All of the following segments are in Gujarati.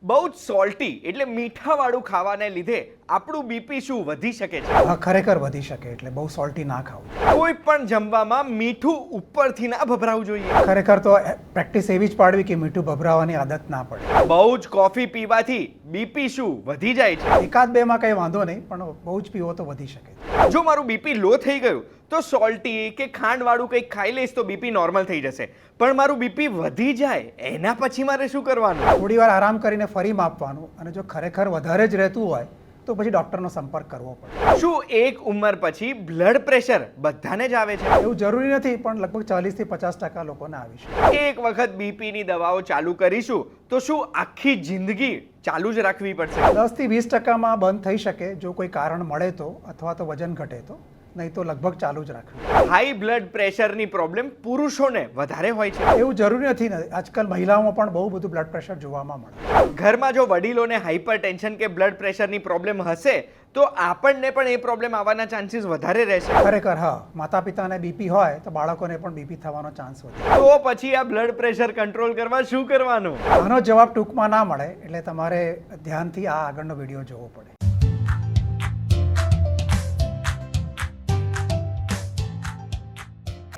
બહુ જ સોલ્ટી એટલે મીઠાવાળું ખાવાને લીધે આપણું બીપી શું વધી શકે છે? હા, ખરેખર વધી શકે. એટલે બહુ સોલ્ટી ના ખાવું. કોઈ પણ જમવામાં મીઠું ઉપરથી ના ભભરાવું જોઈએ. ખરેખર તો પ્રેક્ટિસ એવી જ પાડવી કે મીઠું ભભરાવાની આદત ના પડે. બહુ જ કોફી પીવાથી બીપી શું વધી જાય છે? એકાદ બેમાં કંઈ વાંધો નહીં, પણ બહુ જ પીવો તો વધી શકે. જો મારું બીપી લો થઈ ગયું તો સોલ્ટી કે ખાંડવાળું કંઈક ખાઈ લઈશ તો બીપી નોર્મલ થઈ જશે. પણ મારું બીપી વધી જાય એના પછી મારે શું કરવાનું? થોડી વાર આરામ કરીને ફરી માપવાનું, અને જો ખરેખર વધારે જ રહેતું હોય તો પછી ડૉક્ટરનો સંપર્ક કરવો પડે. શું એક ઉંમર પછી બ્લડ પ્રેશર બધાને જ આવે છે? એવું જરૂરી નથી, પણ લગભગ 40 થી 50% લોકોને આવી શકે. એક વખત બીપીની દવાઓ ચાલુ કરીશું તો શું આખી જિંદગી ચાલુ જ રાખવી પડશે? 10 થી 20% બંધ થઈ શકે જો કોઈ કારણ મળે તો, અથવા તો વજન ઘટે તો, નહીં તો લગભગ ચાલુ જ રાખવી. હાઈ બ્લડ પ્રેશરની પ્રોબ્લેમ પુરુષોને વધારે હોય છે? એવું જરૂરી નથી ને. આજકાલ મહિલાઓમાં પણ બહુ બધું બ્લડ પ્રેશર જોવામાં મળે. ઘરમાં જો વડીલોને હાઈપર ટેન્શન કે બ્લડ પ્રેશરની પ્રોબ્લેમ હશે તો આપણને પણ એ પ્રોબ્લેમ આવવાના ચાન્સીસ વધારે રહેશે. ખરેખર હા, માતા પિતાને બીપી હોય તો બાળકોને પણ બીપી થવાનો ચાન્સ વધે. તો પછી આ બ્લડ પ્રેશર કંટ્રોલ કરવા શું કરવાનું? આનો જવાબ ટૂંકમાં ના મળે, એટલે તમારે ધ્યાનથી આ આગળનો વિડીયો જોવો પડે.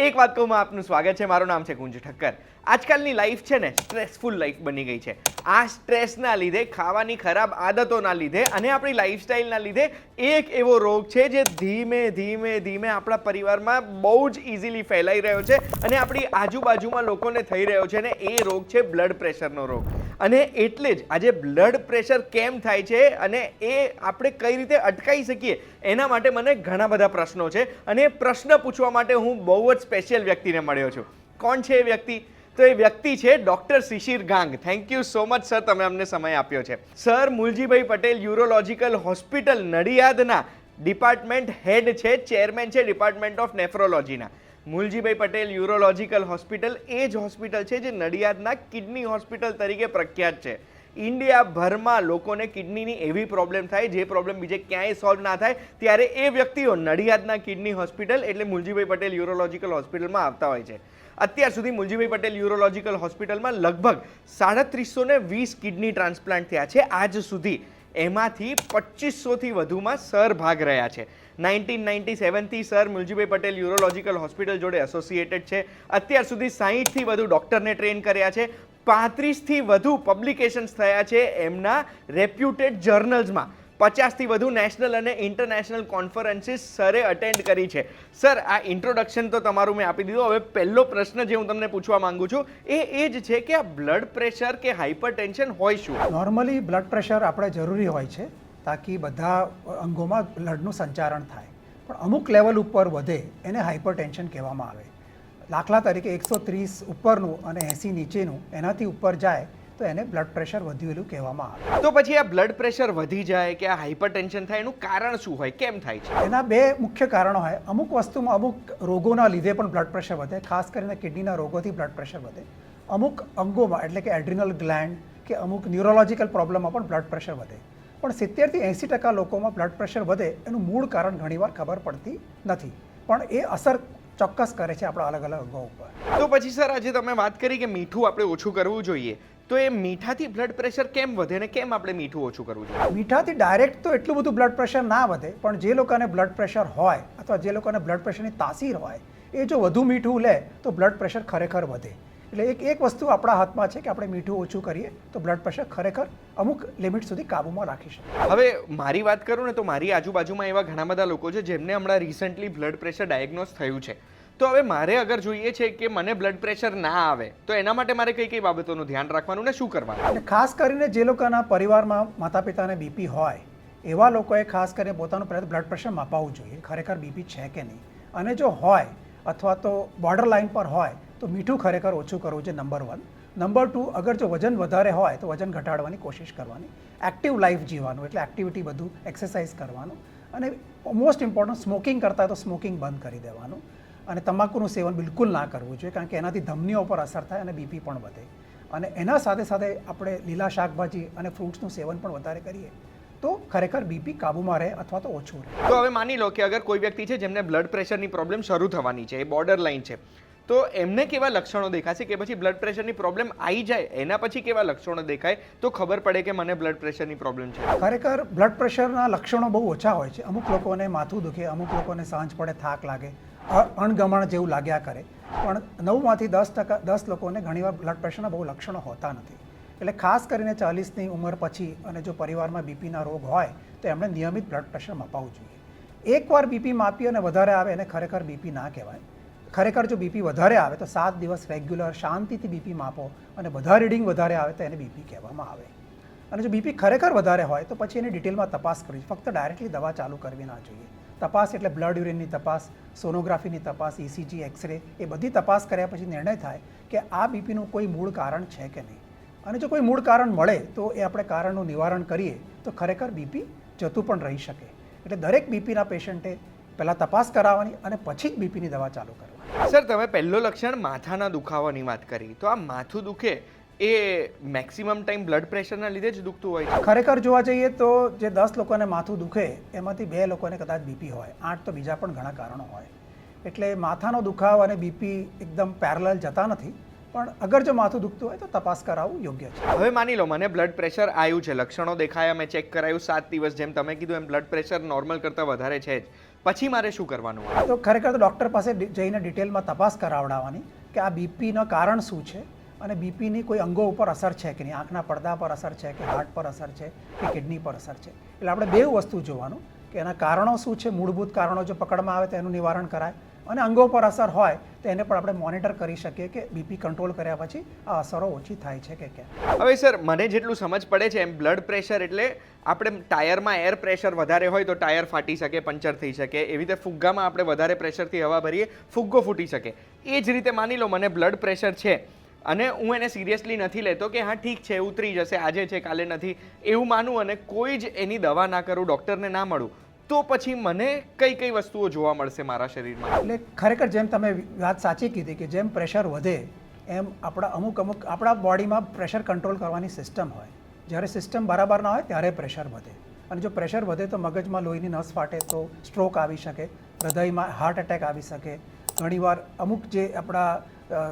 એક વાત કહું, આપનું સ્વાગત છે. મારું નામ છે કુંજ ઠક્કર. આજકાલની લાઈફ છે ને સ્ટ્રેસફુલ લાઈફ બની ગઈ છે. આ સ્ટ્રેસના લીધે, ખાવાની ખરાબ આદતોના લીધે અને આપણી લાઈફસ્ટાઈલના લીધે એક એવો રોગ છે જે ધીમે ધીમે ધીમે આપણા પરિવારમાં બહુ જ ઇઝીલી ફેલાઈ રહ્યો છે અને આપણી આજુબાજુમાં લોકોને થઈ રહ્યો છે, ને એ રોગ છે બ્લડ પ્રેશરનો રોગ. અને એટલે જ આજે બ્લડ પ્રેશર કેમ થાય છે અને એ આપણે કઈ રીતે અટકાવી શકીએ એના માટે મને ઘણા બધા પ્રશ્નો છે, અને એ પ્રશ્ન પૂછવા માટે હું બહુ જ સ્પેશિયલ વ્યક્તિને મળ્યો છું. કોણ છે એ વ્યક્તિ? તો એ વ્યક્તિ છે doctor Shishir Gang. Thank you so much sir, તમે અમને સમય આપ્યો છે. Sir Muljibhai Patel urological hospital નડિયાદના ડિપાર્ટમેન્ટ હેડ છે, ચેરમેન છે ડિપાર્ટમેન્ટ ઓફ નેફ્રોલોજીના. મૂલજીભાઈ પટેલ યુરોલોજિકલ હોસ્પિટલ એ જ હોસ્પિટલ છે જે નડિયાદના કિડની હોસ્પિટલ તરીકે પ્રખ્યાત છે. ઇન્ડિયાભરમાં લોકોને કિડનીની એવી પ્રોબ્લેમ થાય જે પ્રોબ્લેમ બીજે ક્યાંય સોલ્વ ના થાય, ત્યારે એ વ્યક્તિઓ નડિયાદના કિડની હોસ્પિટલ એટલે મૂલજીભાઈ પટેલ યુરોલોજિકલ હોસ્પિટલમાં આવતા હોય છે. અત્યાર સુધી મૂલજીભાઈ પટેલ યુરોલોજિકલ હોસ્પિટલમાં લગભગ 3720 કિડની ટ્રાન્સપ્લાન્ટ થયા છે આજ સુધી. એમાંથી 2500થી વધુમાં સર ભાગ રહ્યા છે. 1997થી sir Muljibhai Patel urological hospital જોડે એસોસિએટેડ છે. અત્યાર સુધી 60થી વધુ ડૉક્ટરને ટ્રેન કર્યા છે. 35થી વધુ પબ્લિકેશન્સ થયા છે એમના રેપ્યુટેડ જર્નલ્સમાં. 50થી વધુ નેશનલ અને ઇન્ટરનેશનલ કોન્ફરન્સીસ સરે અટેન્ડ કરી છે. સર, આ ઇન્ટ્રોડક્શન તો તમારું મેં આપી દીધું. હવે પહેલો પ્રશ્ન જે હું તમને પૂછવા માંગુ છું એ જ છે કે આ બ્લડ પ્રેશર કે હાઇપર ટેન્શન હોય શું? નોર્મલી બ્લડ પ્રેશર આપણે જરૂરી હોય છે તાકી બધા અંગોમાં બ્લડનું સંચારણ થાય, પણ અમુક લેવલ ઉપર વધે એને હાઇપર ટેન્શન કહેવામાં આવે. દાખલા તરીકે 130 ઉપરનું અને 80 નીચેનું, એનાથી ઉપર જાય તો એને બ્લડ પ્રેશર વધેલું કહેવામાં આવે. તો પછી આ બ્લડ પ્રેશર વધી જાય કે આ હાઇપર ટેન્શન થાય એનું કારણ શું હોય, કેમ થાય છે? એના બે મુખ્ય કારણો હોય. અમુક વસ્તુમાં, અમુક રોગોના લીધે પણ બ્લડ પ્રેશર વધે, ખાસ કરીને કિડનીના રોગોથી બ્લડ પ્રેશર વધે. અમુક અંગોમાં એટલે કે એડ્રિનલ ગ્લેન્ડ કે અમુક ન્યુરોલોજિકલ પ્રોબ્લેમમાં પણ બ્લડ પ્રેશર વધે. પણ 70થી 80% લોકોમાં બ્લડ પ્રેશર વધે એનું મૂળ કારણ ઘણીવાર ખબર પડતી નથી, પણ એ અસર ચોક્કસ કરે છે આપણા અલગ અલગ અંગો ઉપર. તો પછી સર, આજે તમે વાત કરી કે મીઠું આપણે ઓછું કરવું જોઈએ, તો એ મીઠાથી બ્લડ પ્રેશર કેમ વધે ને કેમ આપણે મીઠું ઓછું કરવું જોઈએ? મીઠાથી ડાયરેક્ટ તો એટલું બધું બ્લડ પ્રેશર ના વધે, પણ જે લોકોને બ્લડ પ્રેશર હોય અથવા જે લોકોને બ્લડ પ્રેશરની તાસીર હોય એ જો વધુ મીઠું લે તો બ્લડ પ્રેશર ખરેખર વધે. એટલે એક વસ્તુ આપણા હાથમાં છે કે આપણે મીઠું ઓછું કરીએ તો બ્લડ પ્રેશર ખરેખર અમુક લિમિટ સુધી કાબૂમાં રાખી શકીએ. હવે મારી વાત કરું ને તો મારી આજુબાજુમાં એવા ઘણા બધા લોકો છે જેમને હમણાં રિસન્ટલી બ્લડ પ્રેશર ડાયગ્નોઝ થયું છે. તો હવે મારે અગર જોઈએ છે કે મને બ્લડ પ્રેશર ના આવે તો એના માટે મારે કઈ કઈ બાબતોનું ધ્યાન રાખવાનું ને શું કરવાનું? અને ખાસ કરીને જે લોકોના પરિવારમાં માતા પિતાને બીપી હોય એવા લોકોએ ખાસ કરીને પોતાનું બ્લડ પ્રેશર માપવું જોઈએ, ખરેખર બીપી છે કે નહીં. અને જો હોય અથવા તો બોર્ડર લાઇન પર હોય તો મીઠું ખરેખર ઓછું કરવું છે, નંબર 1. નંબર 2, અગર જો વજન વધારે હોય તો વજન ઘટાડવાની કોશિશ કરવાની. એક્ટિવ લાઈફ જીવવાનું, એટલે એક્ટિવિટી બધું, એક્સરસાઇઝ કરવાનું. અને મોસ્ટ ઇમ્પોર્ટન્ટ, સ્મોકિંગ કરતા તો સ્મોકિંગ બંધ કરી દેવાનું. અને તમાકુનું સેવન બિલકુલ ના કરવું જોઈએ, કારણ કે એનાથી ધમનીઓ પર અસર થાય અને બીપી પણ વધે. અને એના સાથે સાથે આપણે લીલા શાકભાજી અને ફ્રૂટ્સનું સેવન પણ વધારે કરીએ તો ખરેખર બીપી કાબૂમાં રહે અથવા તો ઓછું રહે. તો હવે માની લો કે અગર કોઈ વ્યક્તિ છે જેમને બ્લડ પ્રેશરની પ્રોબ્લેમ શરૂ થવાની છે, એ બોર્ડર લાઇન છે, તો એમને કેવા લક્ષણો દેખાશે કે પછી બ્લડ પ્રેશરની પ્રોબ્લેમ આવી જાય એના પછી કેવા લક્ષણો દેખાય તો ખબર પડે કે મને બ્લડ પ્રેશરની પ્રોબ્લેમ છે? ખરેખર બ્લડ પ્રેશરના લક્ષણો બહુ ઓછા હોય છે. અમુક લોકોને માથું દુખે, અમુક લોકોને સાંજ પડે થાક લાગે, અણગમણ જેવું લાગ્યા કરે. પણ 9માંથી 10 લોકોને ઘણીવાર બ્લડ પ્રેશરના બહુ લક્ષણો હોતા નથી. એટલે ખાસ કરીને 40ની ઉંમર પછી અને જો પરિવારમાં બીપીના રોગ હોય તો એમણે નિયમિત બ્લડ પ્રેશર માપવું જોઈએ. એકવાર બીપી માપી અને વધારે આવે એને ખરેખર બીપી ના કહેવાય. ખરેખર જો બીપી વધારે આવે તો 7 દિવસ રેગ્યુલર શાંતિથી બીપી માપો અને બધા રીડિંગ વધારે આવે તો એને બીપી કહેવામાં આવે. અને જો બીપી ખરેખર વધારે હોય તો પછી એની ડિટેલમાં તપાસ કરવી, ફક્ત ડાયરેક્ટલી દવા ચાલુ કરવી ના જોઈએ. તપાસ એટલે બ્લડ યુરિનની તપાસ, સોનોગ્રાફીની તપાસ, ECG, એક્સરે, એ બધી તપાસ કર્યા પછી નિર્ણય થાય કે આ બીપીનું કોઈ મૂળ કારણ છે કે નહીં. અને જો કોઈ મૂળ કારણ મળે તો એ આપણે કારણનું નિવારણ કરીએ તો ખરેખર બીપી જતું પણ રહી શકે. એટલે દરેક બીપીના પેશન્ટે પહેલાં તપાસ કરાવવાની અને પછી જ બીપીની દવા ચાલુ કરવાની. સર, તમે પહેલો લક્ષણ માથાના દુખાવાની વાત કરી, તો આ માથું દુખે એ મેક્સિમમ ટાઈમ બ્લડ પ્રેશરના લીધે જ દુખતું હોય છે? ખરેખર જોવા જઈએ તો જે 10 લોકોને માથું દુખે એમાંથી 2 લોકોને કદાચ બીપી હોય, 8 તો બીજા પણ ઘણા કારણો હોય. એટલે માથાનો દુખાવો અને બીપી એકદમ પેરેલલ જતા નથી, પણ અગર જો માથું દુખતું હોય તો તપાસ કરાવવું યોગ્ય છે. હવે માની લો મને બ્લડ પ્રેશર આવ્યું છે, લક્ષણો દેખાયા, મેં ચેક કરાયું 7 દિવસ, જેમ તમે કીધું એમ બ્લડ પ્રેશર નોર્મલ કરતાં વધારે છે જ, પછી મારે શું કરવાનું? તો ખરેખર તો ડૉક્ટર પાસે જઈને ડિટેલમાં તપાસ કરાવડાવવાની કે આ બીપીનું કારણ શું છે અને બીપીની કોઈ અંગો ઉપર અસર છે કે નહીં, આંખના પડદા પર અસર છે કે હાર્ટ પર અસર છે કે કિડની પર અસર છે. એટલે આપણે બે વસ્તુ જોવાનું કે એના કારણો શું છે, મૂળભૂત કારણો જો પકડમાં આવે તો એનું નિવારણ કરાય, અને અંગો પર અસર હોય તો એને પણ આપણે મોનિટર કરી શકીએ કે બીપી કંટ્રોલ કર્યા પછી આ અસરો ઓછી થાય છે કે કેમ. હવે સર, મને જેટલું સમજ પડે છે એમ બ્લડ પ્રેશર એટલે આપણે ટાયરમાં એર પ્રેશર વધારે હોય તો ટાયર ફાટી શકે, પંચર થઈ શકે, એવી રીતે ફુગ્ગામાં આપણે વધારે પ્રેશરથી હવા ભરીએ, ફુગ્ગો ફૂટી શકે. એ જ રીતે માની લો મને બ્લડ પ્રેશર છે અને હું એને સિરિયસલી નથી લેતો કે હા ઠીક છે ઉતરી જશે, આજે છે કાલે નથી, એવું માનું અને કોઈ જ એની દવા ના કરું, ડૉક્ટરને ના મળું, તો પછી મને કઈ કઈ વસ્તુઓ જોવા મળશે મારા શરીરમાં? એટલે ખરેખર જેમ તમે વાત સાચી કીધી કે જેમ પ્રેશર વધે એમ આપણા અમુક આપણા બોડીમાં પ્રેશર કંટ્રોલ કરવાની સિસ્ટમ હોય. જ્યારે સિસ્ટમ બરાબર ના હોય ત્યારે પ્રેશર વધે, અને જો પ્રેશર વધે તો મગજમાં લોહીની નસ ફાટે તો સ્ટ્રોક આવી શકે, હૃદયમાં હાર્ટ એટેક આવી શકે. ઘણીવાર અમુક જે આપણા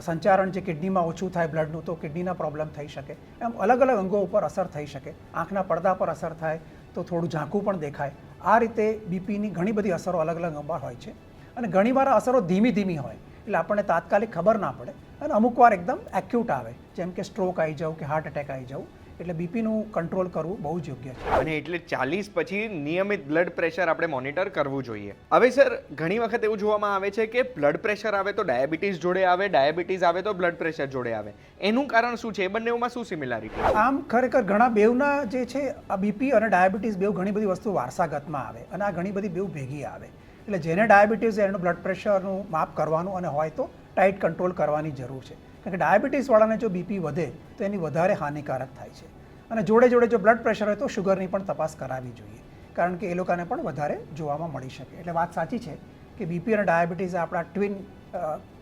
સંચારણ જે કિડનીમાં ઓછું થાય બ્લડનું તો કિડનીના પ્રોબ્લેમ થઈ શકે. એમ અલગ અલગ અંગો ઉપર અસર થઈ શકે. આંખના પડદા પર અસર થાય તો થોડું ઝાંખું પણ દેખાય. આ રીતે બીપીની ઘણી બધી અસરો અલગ અલગ અંગો હોય છે, અને ઘણીવાર અસરો ધીમી હોય એટલે આપણને તાત્કાલિક ખબર ના પડે, અને અમુક વાર એકદમ એક્યુટ આવે, જેમ કે સ્ટ્રોક આવી જવું કે હાર્ટ એટેક આવી જવું. એટલે બીપીનું કંટ્રોલ કરવું બહુ જ યોગ્ય છે. અને એટલે 40 પછી નિયમિત બ્લડ પ્રેશર આપણે મોનિટર કરવું જોઈએ. હવે સર, ઘણી વખત એવું જોવામાં આવે છે કે બ્લડ પ્રેશર આવે તો ડાયાબિટીસ જોડે આવે, ડાયાબિટીસ આવે તો બ્લડ પ્રેશર જોડે આવે. એનું કારણ શું છે? એ બંનેમાં શું સિમિલારિટી? આમ ખરેખર ઘણા બેવના જે છે આ બીપી અને ડાયાબિટીસ બેવ ઘણી બધી વસ્તુ વારસાગતમાં આવે, અને આ ઘણી બધી બેવ ભેગી આવે. એટલે જેને ડાયાબિટીસ એનું બ્લડ પ્રેશરનું માપ કરવાનું અને હોય તો ટાઈટ કંટ્રોલ કરવાની જરૂર છે. કારણ કે ડાયાબિટીસવાળાને જો બીપી વધે તો એની વધારે હાનિકારક થાય છે. અને જોડે જોડે જો બ્લડ પ્રેશર હોય તો શુગરની પણ તપાસ કરાવવી જોઈએ, કારણ કે એ લોકોને પણ વધારે જોવામાં મળી શકે. એટલે વાત સાચી છે કે બીપી અને ડાયાબિટીસ આપણા ટ્વિન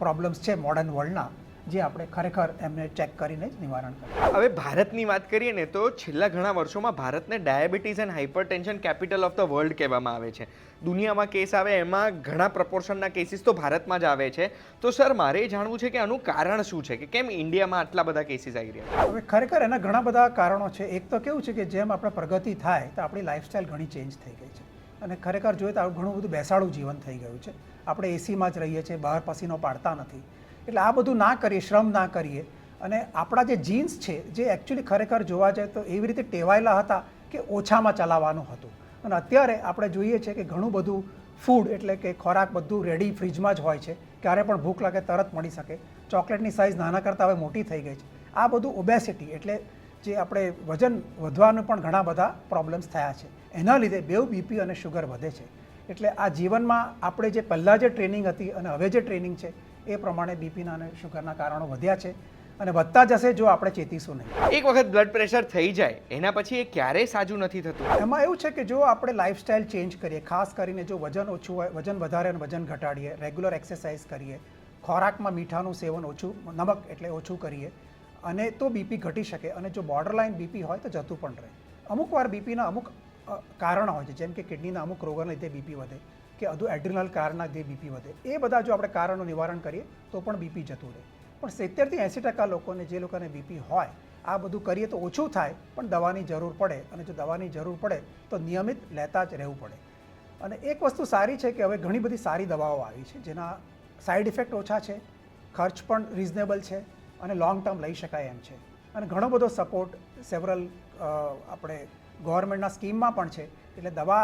પ્રોબ્લેમ્સ છે મોડર્ન વર્લ્ડના, જે આપણે ખરેખર એમને ચેક કરીને જ નિવારણ કરીએ. હવે ભારતની વાત કરીએ ને તો છેલ્લા ઘણા વર્ષોમાં ભારતને diabetes and hypertension capital of the world કહેવામાં આવે છે. દુનિયામાં કેસ આવે એમાં ઘણા પ્રપોર્શનના કેસીસ તો ભારતમાં જ આવે છે. તો સર, મારે જાણવું છે કે આનું કારણ શું છે કે કેમ ઇન્ડિયામાં આટલા બધા કેસીસ આવી રહ્યા છે? હવે ખરેખર એના ઘણા બધા કારણો છે. એક તો કેવું છે કે જેમ આપણે પ્રગતિ થાય તો આપણી લાઈફસ્ટાઈલ ઘણી ચેન્જ થઈ ગઈ છે, અને ખરેખર જોઈએ તો ઘણું બધું બેસાડું જીવન થઈ ગયું છે. આપણે એસીમાં જ રહીએ છીએ, બહાર પસીનો પાડતા નથી. એટલે આ બધું ના કરીએ, શ્રમ ના કરીએ, અને આપણા જે જીન્સ છે જે એકચ્યુઅલી ખરેખર જોવા જાય તો એવી રીતે ટેવાયેલા હતા કે ઓછામાં ચલાવવાનું હતું, અને અત્યારે આપણે જોઈએ છે કે ઘણું બધું ફૂડ એટલે કે ખોરાક બધું રેડી ફ્રીજમાં જ હોય છે, ક્યારે પણ ભૂખ લાગે તરત મળી શકે. ચોકલેટની સાઇઝ નાના કરતાં હવે મોટી થઈ ગઈ છે. આ બધું ઓબેસિટી એટલે જે આપણે વજન વધવાનું પણ ઘણા બધા પ્રોબ્લેમ્સ થયા છે. એના લીધે બેવ બીપી અને શુગર વધે છે. એટલે આ જીવનમાં આપણે જે પહેલાં જે ટ્રેનિંગ હતી અને હવે જે ટ્રેનિંગ છે એ પ્રમાણે બીપીના અને શુગરના કારણો વધ્યા છે, અને વધતા જશે જો આપણે ચેતીશું નહીં. એક વખત બ્લડ પ્રેશર થઈ જાય એના પછી એ ક્યારેય સાજું નથી થતું? એમાં એવું છે કે જો આપણે લાઈફસ્ટાઈલ ચેન્જ કરીએ, ખાસ કરીને જો વજન ઓછું હોય, વજન વધારે અને વજન ઘટાડીએ, રેગ્યુલર એક્સરસાઇઝ કરીએ, ખોરાકમાં મીઠાનું સેવન ઓછું, નમક એટલે ઓછું કરીએ, અને તો બીપી ઘટી શકે. અને જો બોર્ડરલાઇન બીપી હોય તો જતું પણ રહે. અમુક વાર બીપીના અમુક કારણો હોય છે, જેમ કે કિડનીના અમુક રોગોના લીધે બીપી વધે, કે અધુ એડ્રિનલ કારણના જે બીપી વધે, એ બધા જો આપણે કારણનું નિવારણ કરીએ તો પણ બીપી જતું રહે. પણ 70 થી 80% લોકોને, જે લોકોને બીપી હોય, આ બધું કરીએ તો ઓછું થાય, પણ દવાની જરૂર પડે, અને જો દવાની જરૂર પડે તો નિયમિત લેતા જ રહેવું પડે. અને એક વસ્તુ સારી છે કે હવે ઘણી બધી સારી દવાઓ આવી છે જેના સાઇડ ઇફેક્ટ ઓછા છે, ખર્ચ પણ રિઝનેબલ છે અને લોંગ ટર્મ લઈ શકાય એમ છે. અને ઘણો બધો સપોર્ટ સેવરલ આપણે ગવર્મેન્ટના સ્કીમમાં પણ છે, એટલે દવા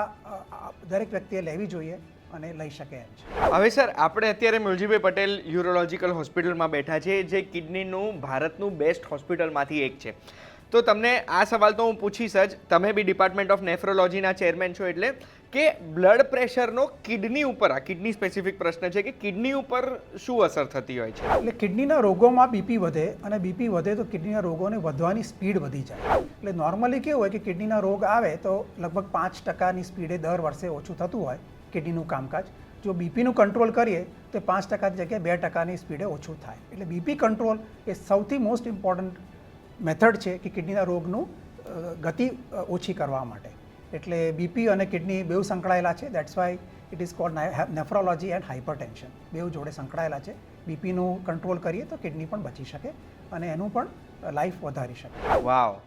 દરેક વ્યક્તિએ લેવી જોઈએ અને લઈ શકે એમ છે. હવે સર, આપણે અત્યારે મુલજીભાઈ પટેલ યુરોલોજિકલ હોસ્પિટલમાં બેઠા છીએ, જે કિડનીનું ભારતનું બેસ્ટ હોસ્પિટલમાંથી એક છે. તો તમને આ સવાલ તો હું પૂછીશ જ, તમે બી ડિપાર્ટમેન્ટ ઓફ નેફ્રોલોજીના ચેરમેન છો, એટલે કે બ્લડ પ્રેશરનો કિડની ઉપર, આ કિડની સ્પેસિફિક પ્રશ્ન છે કે કિડની ઉપર શું અસર થતી હોય છે? એટલે કિડનીના રોગોમાં બીપી વધે, અને બીપી વધે તો કિડનીના રોગોની વધવાની સ્પીડ વધી જાય. એટલે નોર્મલી કેવું હોય કે કિડનીના રોગ આવે તો લગભગ 5%ની સ્પીડે દર વર્ષે ઓછું થતું હોય કિડનીનું કામકાજ. જો બીપીનું કંટ્રોલ કરીએ તો 5%ની જગ્યાએ 2%ની સ્પીડે ઓછું થાય. એટલે બીપી કંટ્રોલ એ સૌથી મોસ્ટ ઇમ્પોર્ટન્ટ મેથડ છે કે કિડનીના રોગનું ગતિ ઓછી કરવા માટે. એટલે બીપી અને કિડની બેઉ સંકળાયેલા છે. That's why it is called nephrology and hypertension. બેઉ જોડે સંકળાયેલા છે. બીપીનું કંટ્રોલ કરીએ તો કિડની પણ બચી શકે અને એનું પણ લાઈફ વધારી શકે. વાવ,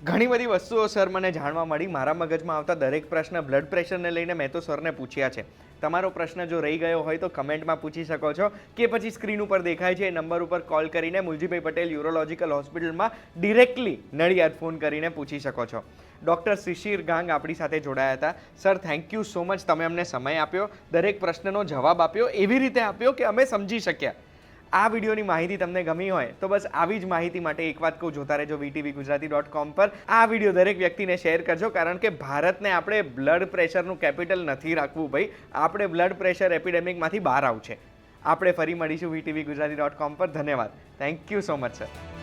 ઘણી બધી વસ્તુઓ સર મને જાણવા મળી. મારા મગજમાં આવતા દરેક પ્રશ્ન બ્લડ પ્રેશરને લઈને મેં તો સરને પૂછ્યા છે. તમારો પ્રશ્ન જો રહી ગયો હોય તો કમેન્ટમાં પૂછી શકો છો, કે પછી સ્ક્રીન ઉપર દેખાય છે એ નંબર ઉપર કોલ કરીને મુલજીભાઈ પટેલ યુરોલોજિકલ હોસ્પિટલમાં ડિરેક્ટલી નડિયાદ ફોન કરીને પૂછી શકો છો. ડૉક્ટર શિશિર ગાંગ આપણી સાથે જોડાયા હતા. Sir, thank you so much, તમે અમને સમય આપ્યો, દરેક પ્રશ્નનો જવાબ આપ્યો, એવી રીતે આપ્યો કે અમે સમજી શક્યા. આ વિડીયોની માહિતી તમને ગમી હોય તો બસ આવી જ માહિતી માટે એક વાત કહું, જોતા રહેજો VTVGujarati.com પર. આ વિડીયો દરેક વ્યક્તિને શેર કરજો, કારણ કે ભારતને આપણે બ્લડ પ્રેશરનું કેપિટલ નથી રાખવું ભાઈ. આપણે બ્લડ પ્રેશર એપિડેમિકમાંથી બહાર આવવું છે. આપણે ફરી મળીશું VTVGujarati.com પર. ધન્યવાદ. Thank you so much sir.